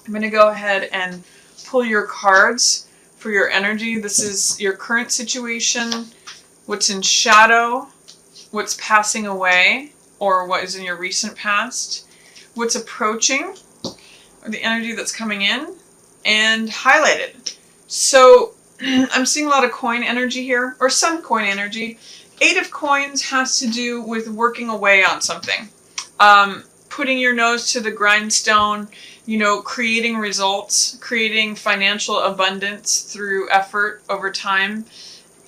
I'm going to go ahead and pull your cards for your energy. This is your current situation, what's in shadow, what's passing away, or what is in your recent past, what's approaching, or the energy that's coming in, and highlighted. So I'm seeing a lot of coin energy here, or some coin energy. 8 of coins has to do with working away on something. Putting your nose to the grindstone, creating results, creating financial abundance through effort over time.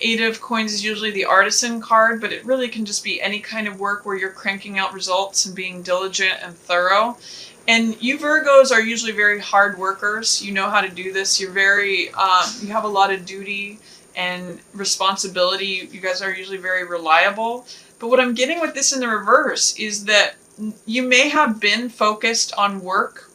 8 of coins is usually the artisan card, but it really can just be any kind of work where you're cranking out results and being diligent and thorough. And you Virgos are usually very hard workers. You know how to do this. You're very, you have a lot of duty and responsibility. You guys are usually very reliable. But what I'm getting with this in the reverse is that you may have been focused on work,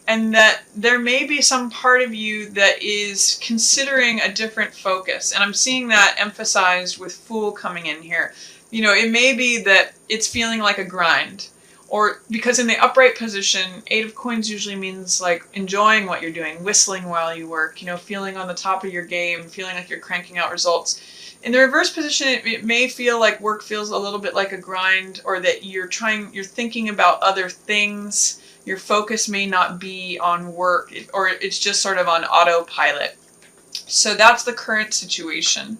and that there may be some part of you that is considering a different focus. And I'm seeing that emphasized with Fool coming in here. It may be that it's feeling like a grind. Or because in the upright position, 8 of coins usually means like enjoying what you're doing, whistling while you work, feeling on the top of your game, feeling like you're cranking out results. In the reverse position, it may feel like work feels a little bit like a grind, or that you're thinking about other things. Your focus may not be on work, or it's just sort of on autopilot. So that's the current situation.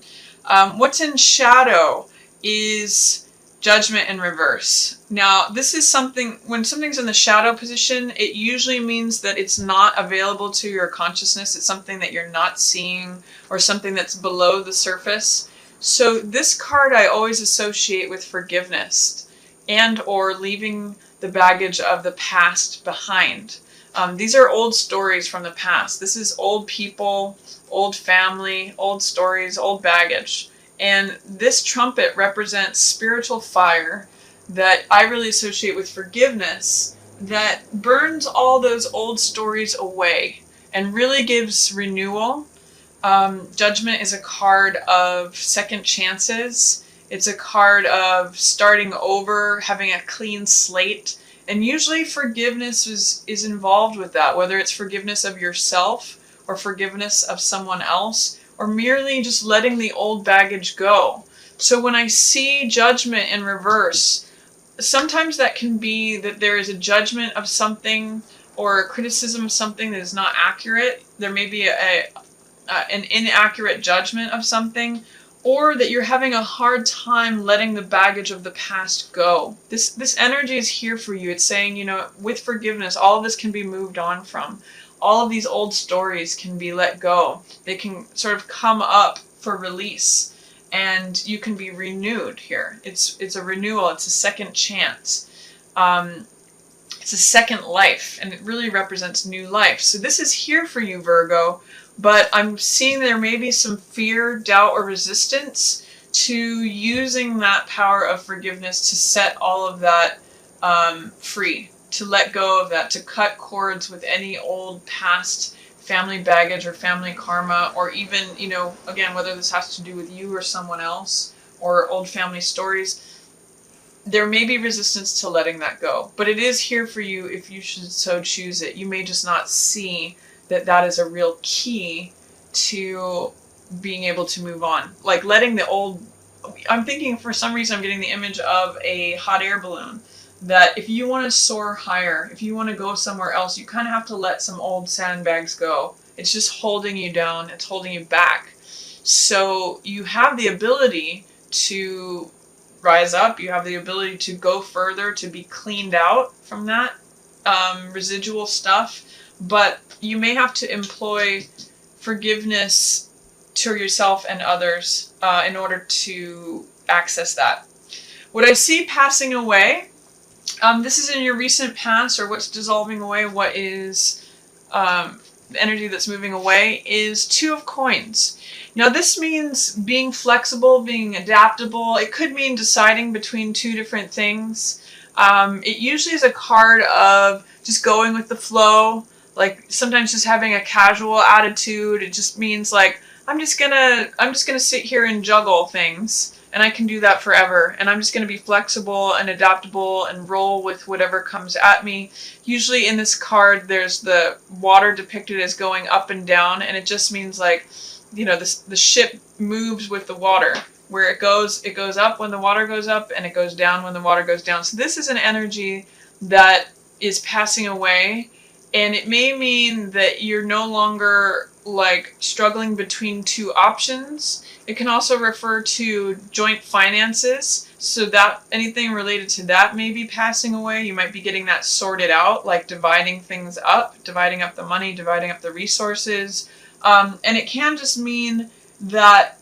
What's in shadow is Judgment in reverse. Now, this is something, when something's in the shadow position, it usually means that it's not available to your consciousness. It's something that you're not seeing, or something that's below the surface. So this card I always associate with forgiveness and or leaving the baggage of the past behind. These are old stories from the past. This is old people, old family, old stories, old baggage. And this trumpet represents spiritual fire that I really associate with forgiveness, that burns all those old stories away and really gives renewal. Judgment is a card of second chances. It's a card of starting over, having a clean slate. And usually forgiveness is involved with that, whether it's forgiveness of yourself or forgiveness of someone else, or merely just letting the old baggage go. So when I see judgment in reverse, sometimes that can be that there is a judgment of something or a criticism of something that is not accurate. There may be an inaccurate judgment of something, or that you're having a hard time letting the baggage of the past go. This energy is here for you. It's saying, with forgiveness, all of this can be moved on from. All of these old stories can be let go. They can sort of come up for release, and you can be renewed here. It's a renewal. It's a second chance. It's a second life, and it really represents new life. So this is here for you, Virgo, but I'm seeing there may be some fear, doubt, or resistance to using that power of forgiveness to set all of that free. To let go of that, to cut cords with any old past family baggage or family karma, or even, again, whether this has to do with you or someone else, or old family stories. There may be resistance to letting that go, but it is here for you if you should so choose it. You may just not see that that is a real key to being able to move on. Like letting the old, I'm thinking for some reason I'm getting the image of a hot air balloon. That if you want to soar higher, if you want to go somewhere else, you kind of have to let some old sandbags go. It's just holding you down. It's holding you back. So you have the ability to rise up. You have the ability to go further, to be cleaned out from that residual stuff. But you may have to employ forgiveness to yourself and others in order to access that. What I see passing away, this is in your recent past, or what's dissolving away, what is the energy that's moving away, is 2 of coins. Now this means being flexible, being adaptable. It could mean deciding between 2 different things. It usually is a card of just going with the flow, like sometimes just having a casual attitude. It just means like, I'm just gonna sit here and juggle things. and I can do that forever. And I'm just going to be flexible and adaptable and roll with whatever comes at me. Usually in this card, there's the water depicted as going up and down, and it just means like, you know, the ship moves with the water. Where it goes up when the water goes up, and it goes down when the water goes down. So this is an energy that is passing away, and it may mean that you're no longer like struggling between two options. It can also refer to joint finances, so that anything related to that may be passing away. You might be getting that sorted out, like dividing things up, dividing up the money, dividing up the resources. And it can just mean that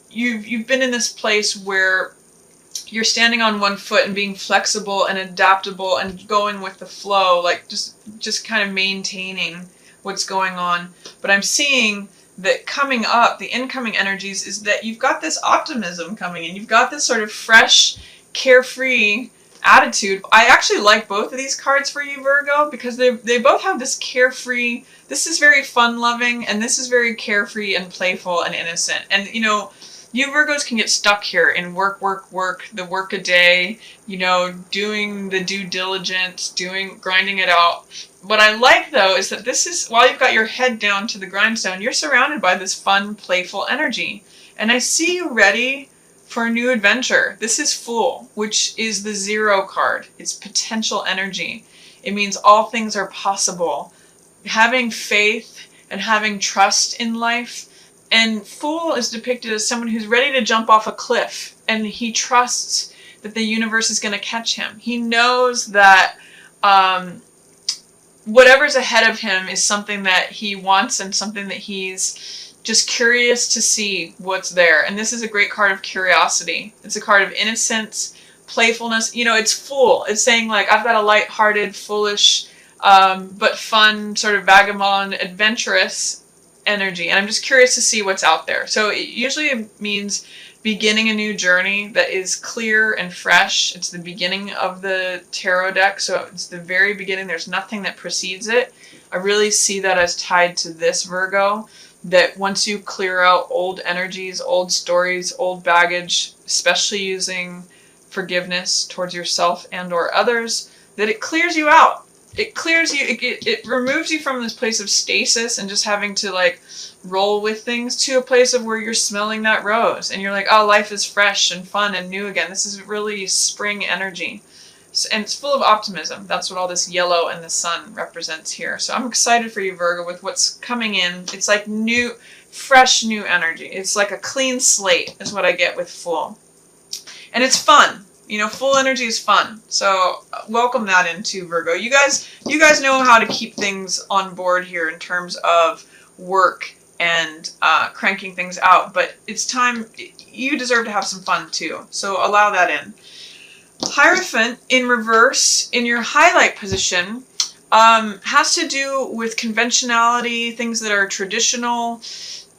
you've been in this place where you're standing on one foot and being flexible and adaptable and going with the flow, like just kind of maintaining what's going on. But I'm seeing that coming up, the incoming energies, is that you've got this optimism coming in. You've got this sort of fresh, carefree attitude. I actually like both of these cards for you, Virgo, because they both have this carefree, this is very fun-loving, and this is very carefree and playful and innocent. And, you know, you Virgos can get stuck here in work, the work a day, you know, doing the due diligence, grinding it out. What I like, though, is that this is, while you've got your head down to the grindstone, you're surrounded by this fun, playful energy. And I see you ready for a new adventure. This is Fool, which is the 0 card. It's potential energy. It means all things are possible. Having faith and having trust in life. And Fool is depicted as someone who's ready to jump off a cliff, and he trusts that the universe is going to catch him. He knows that whatever's ahead of him is something that he wants and something that he's just curious to see what's there. And this is a great card of curiosity. It's a card of innocence, playfulness. You know, it's Fool. It's saying, like, I've got a lighthearted, foolish, but fun, sort of vagabond, adventurous energy, and I'm just curious to see what's out there. So it usually means beginning a new journey that is clear and fresh. It's the beginning of the tarot deck, so it's the very beginning. There's nothing that precedes it. I really see that as tied to this, Virgo, that once you clear out old energies, old stories, old baggage, especially using forgiveness towards yourself and or others, that it clears you out. It clears you, it removes you from this place of stasis and just having to like roll with things to a place of where you're smelling that rose and you're like, oh, life is fresh and fun and new again. This is really spring energy. And it's full of optimism. That's what all this yellow and the sun represents here. So I'm excited for you, Virgo, with what's coming in. It's like new, fresh, new energy. It's like a clean slate is what I get with Fool. And it's fun. You know, Full energy is fun. So welcome that into Virgo. You guys know how to keep things on board here in terms of work and cranking things out. But it's time, you deserve to have some fun too. So allow that in. Hierophant in reverse in your highlight position has to do with conventionality, things that are traditional.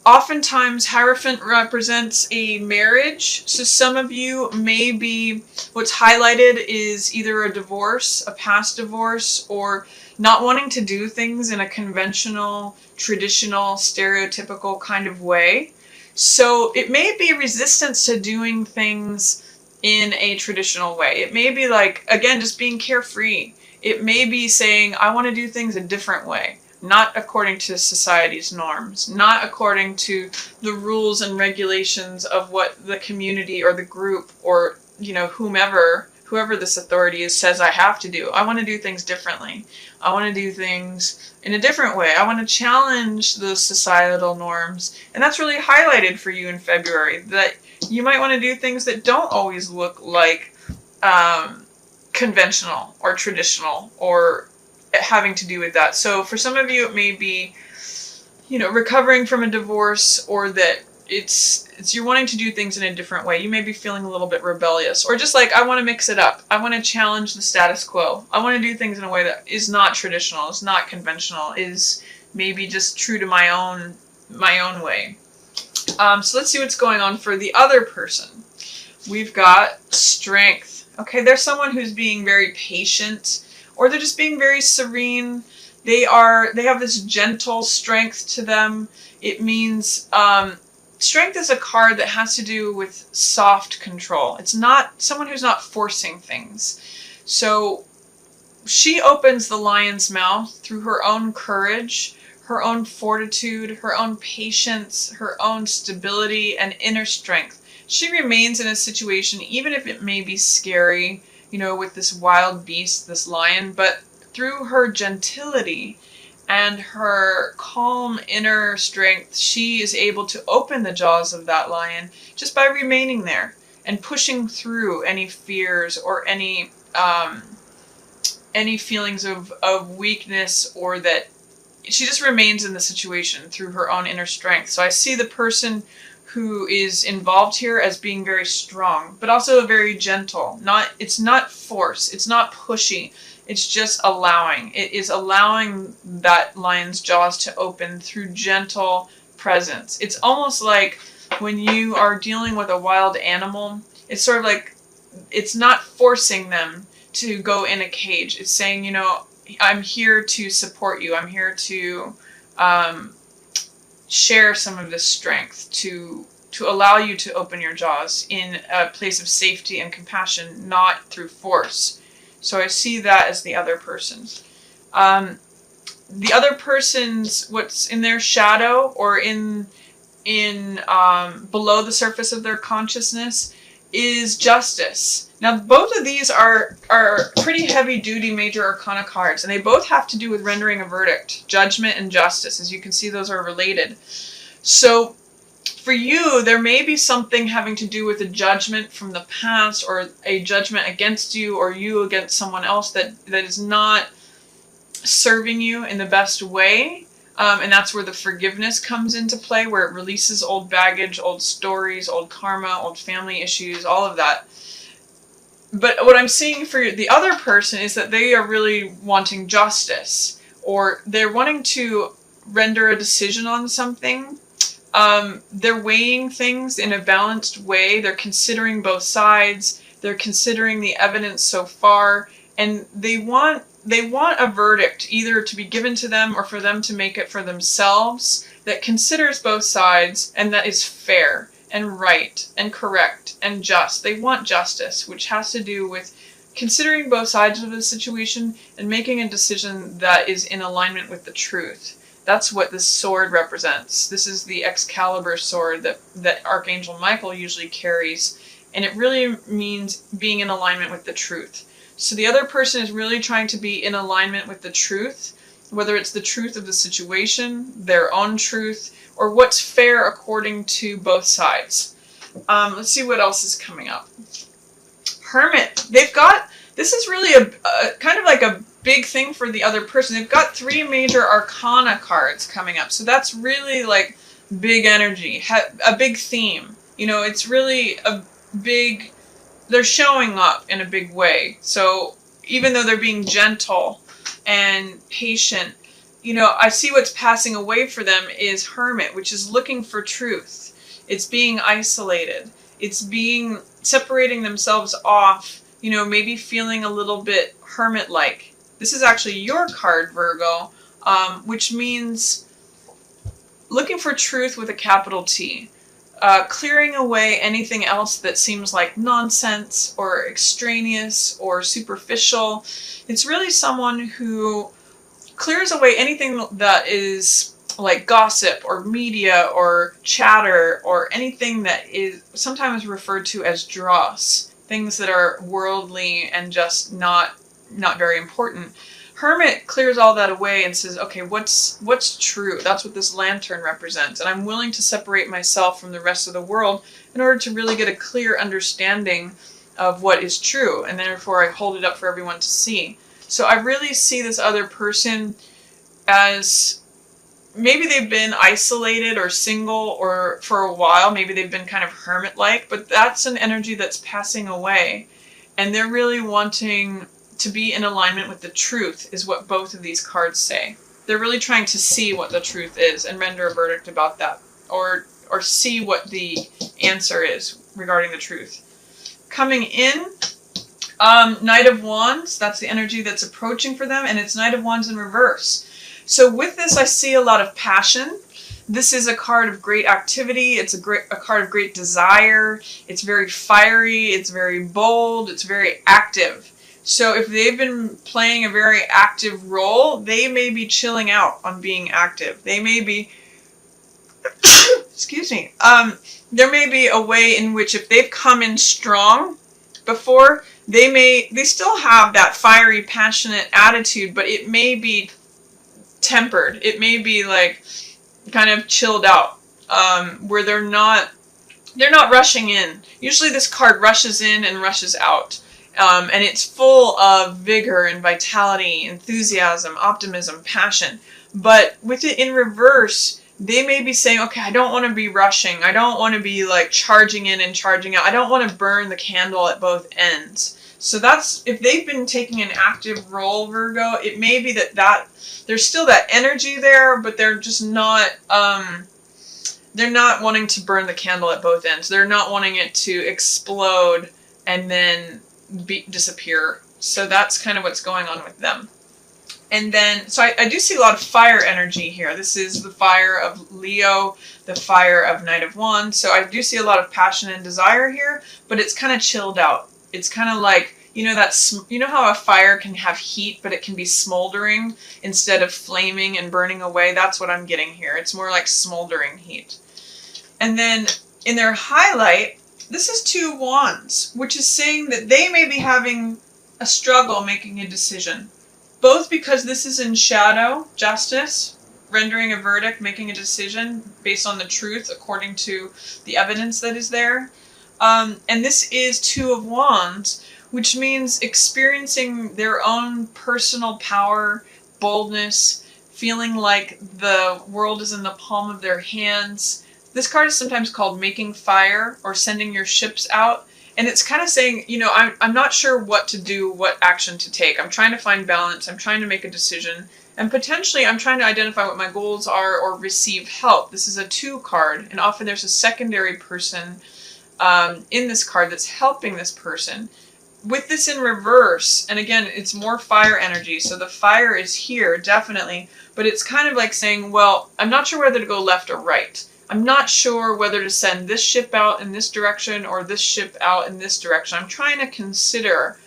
Oftentimes, Hierophant represents a marriage. So some of you may be, what's highlighted is either a divorce, a past divorce, or not wanting to do things in a conventional, traditional, stereotypical kind of way. So it may be resistance to doing things in a traditional way. It may be like, again, just being carefree. It may be saying, I want to do things a different way. Not according to society's norms, not according to the rules and regulations of what the community or the group or, you know, whoever this authority is says I have to do. I want to do things differently. I want to do things in a different way. I want to challenge the societal norms. And that's really highlighted for you in February, that you might want to do things that don't always look like conventional or traditional or having to do with that. So for some of you, it may be, you know, recovering from a divorce, or that it's you're wanting to do things in a different way. You may be feeling a little bit rebellious, or just like, I want to mix it up. I want to challenge the status quo. I want to do things in a way that is not traditional, is not conventional, is maybe just true to my own way. So let's see what's going on for the other person. We've got Strength. Okay, there's someone who's being very patient, or they're just being very serene. They have this gentle strength to them. It means Strength is a card that has to do with soft control. It's not someone who's not forcing things. So she opens the lion's mouth through her own courage, her own fortitude, her own patience, her own stability and inner strength. She remains in a situation, even if it may be scary, with this wild beast, this lion, but through her gentility and her calm inner strength, she is able to open the jaws of that lion just by remaining there and pushing through any fears or any feelings of weakness, or that she just remains in the situation through her own inner strength. So I see the person who is involved here as being very strong, but also very gentle. It's not force, it's not pushy, it's just allowing. It is allowing that lion's jaws to open through gentle presence. It's almost like when you are dealing with a wild animal, it's sort of like it's not forcing them to go in a cage. It's saying, I'm here to support you. I'm here to share some of this strength, to allow you to open your jaws in a place of safety and compassion, not through force. So I see that as the other person. The other person's, what's in their shadow or in below the surface of their consciousness is justice. Now, both of these are pretty heavy-duty major arcana cards, and they both have to do with rendering a verdict. Judgment and justice. As you can see, those are related. So for you, there may be something having to do with a judgment from the past, or a judgment against you, or you against someone else that is not serving you in the best way. And that's where the forgiveness comes into play, where it releases old baggage, old stories, old karma, old family issues, all of that. But what I'm seeing for the other person is that they are really wanting justice, or they're wanting to render a decision on something. They're weighing things in a balanced way. They're considering both sides. They're considering the evidence so far, and they want a verdict either to be given to them or for them to make it for themselves that considers both sides and that is fair and right and correct and just. They want justice, which has to do with considering both sides of the situation and making a decision that is in alignment with the truth. That's what this sword represents. This is the Excalibur sword that Archangel Michael usually carries, and it really means being in alignment with the truth. So the other person is really trying to be in alignment with the truth, whether it's the truth of the situation, their own truth, or what's fair according to both sides. Let's see what else is coming up. Hermit. This is really a kind of like a big thing for the other person. They've got 3 major arcana cards coming up. So that's really like big energy, a big theme. It's really a big, they're showing up in a big way. So even though they're being gentle and patient, I see what's passing away for them is Hermit, which is looking for truth. It's being isolated. It's being separating themselves off, maybe feeling a little bit hermit-like. This is actually your card, Virgo, which means looking for truth with a capital T. Clearing away anything else that seems like nonsense or extraneous or superficial. It's really someone who clears away anything that is like gossip or media or chatter or anything that is sometimes referred to as dross, things that are worldly and just not very important. Hermit clears all that away and says, okay, what's true? That's what this lantern represents. And I'm willing to separate myself from the rest of the world in order to really get a clear understanding of what is true. And therefore I hold it up for everyone to see. So I really see this other person as maybe they've been isolated or single or for a while. Maybe they've been kind of hermit-like, but that's an energy that's passing away. And they're really wanting to be in alignment with the truth is what both of these cards say. They're really trying to see what the truth is and render a verdict about that, or see what the answer is regarding the truth. Coming in, Knight of Wands, that's the energy that's approaching for them, and it's Knight of Wands in reverse. So with this, I see a lot of passion. This is a card of great activity. It's a card of great desire. It's very fiery. It's very bold. It's very active. So if they've been playing a very active role, they may be chilling out on being active. They may be, excuse me, there may be a way in which if they've come in strong before, they still have that fiery, passionate attitude, but it may be tempered. It may be like kind of chilled out, where they're not rushing in. Usually this card rushes in and rushes out. And it's full of vigor and vitality, enthusiasm, optimism, passion. But with it in reverse, they may be saying, okay, I don't want to be rushing. I don't want to be like charging in and charging out. I don't want to burn the candle at both ends. So that's, if they've been taking an active role, Virgo, it may be that there's still that energy there, but they're just not, they're not wanting to burn the candle at both ends. They're not wanting it to explode and then disappear. So that's kind of what's going on with them. And then, so I do see a lot of fire energy here. This is the fire of Leo, the fire of Knight of Wands. So I do see a lot of passion and desire here, but it's kind of chilled out. It's kind of like, you know how a fire can have heat, but it can be smoldering instead of flaming and burning away? That's what I'm getting here. It's more like smoldering heat. And then in their highlight, this is 2 Wands, which is saying that they may be having a struggle making a decision. Both because this is in shadow, justice, rendering a verdict, making a decision based on the truth according to the evidence that is there. And this is 2 of Wands, which means experiencing their own personal power, boldness, feeling like the world is in the palm of their hands. This card is sometimes called making fire or sending your ships out. And it's kind of saying, I'm not sure what to do, what action to take. I'm trying to find balance. I'm trying to make a decision. And potentially I'm trying to identify what my goals are or receive help. This is a 2 card. And often there's a secondary person in this card that's helping this person. With this in reverse, and again, it's more fire energy. So the fire is here, definitely. But it's kind of like saying, well, I'm not sure whether to go left or right. I'm not sure whether to send this ship out in this direction or this ship out in this direction. I'm trying to consider,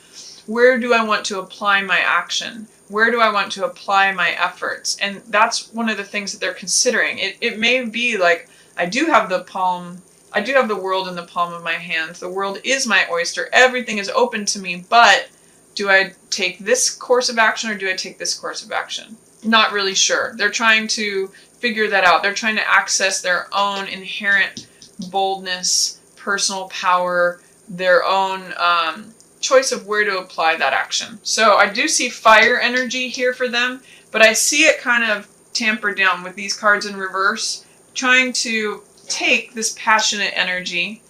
where do I want to apply my action? Where do I want to apply my efforts? And that's one of the things that they're considering. It may be like, I do have the world in the palm of my hand. The world is my oyster. Everything is open to me, but do I take this course of action or do I take this course of action? Not really sure. They're trying to figure that out. They're trying to access their own inherent boldness, personal power, their own choice of where to apply that action. So I do see fire energy here for them, but I see it kind of tampered down with these cards in reverse, trying to take this passionate energy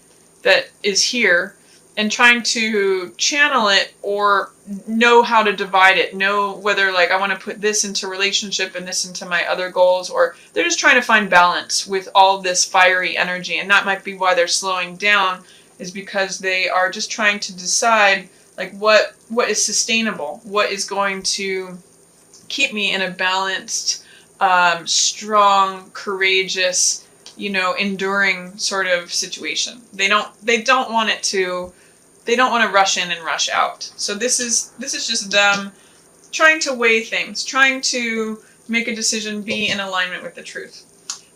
that is here and trying to channel it or know how to divide it, know whether like I want to put this into relationship and this into my other goals, or they're just trying to find balance with all this fiery energy. And that might be why they're slowing down, is because they are just trying to decide like what is sustainable, what is going to keep me in a balanced, strong, courageous, enduring sort of situation. They don't want to rush in and rush out. So this is just them trying to weigh things, trying to make a decision, be in alignment with the truth.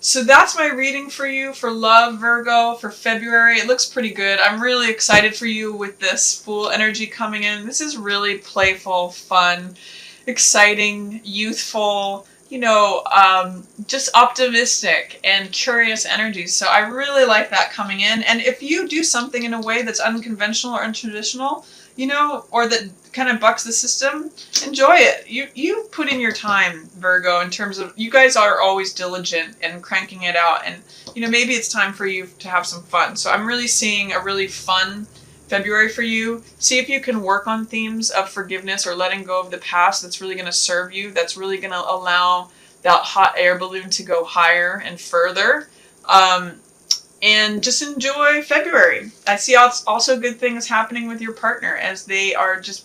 So that's my reading for you for love, Virgo, for February. It looks pretty good. I'm really excited for you with this Fool energy coming in. This is really playful, fun, exciting, youthful, just optimistic and curious energy. So I really like that coming in. And if you do something in a way that's unconventional or untraditional, or that kind of bucks the system, enjoy it. You put in your time, Virgo, in terms of, you guys are always diligent and cranking it out. And, maybe it's time for you to have some fun. So I'm really seeing a really fun February for you. See if you can work on themes of forgiveness or letting go of the past. That's really going to serve you. That's really going to allow that hot air balloon to go higher and further. And just enjoy February. I see also good things happening with your partner as they are just,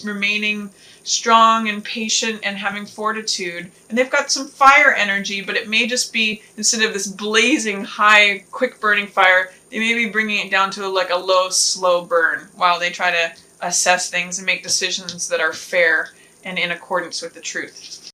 remaining strong and patient and having fortitude. And they've got some fire energy, but it may just be, instead of this blazing high, quick burning fire, they may be bringing it down to like a low, slow burn while they try to assess things and make decisions that are fair and in accordance with the truth.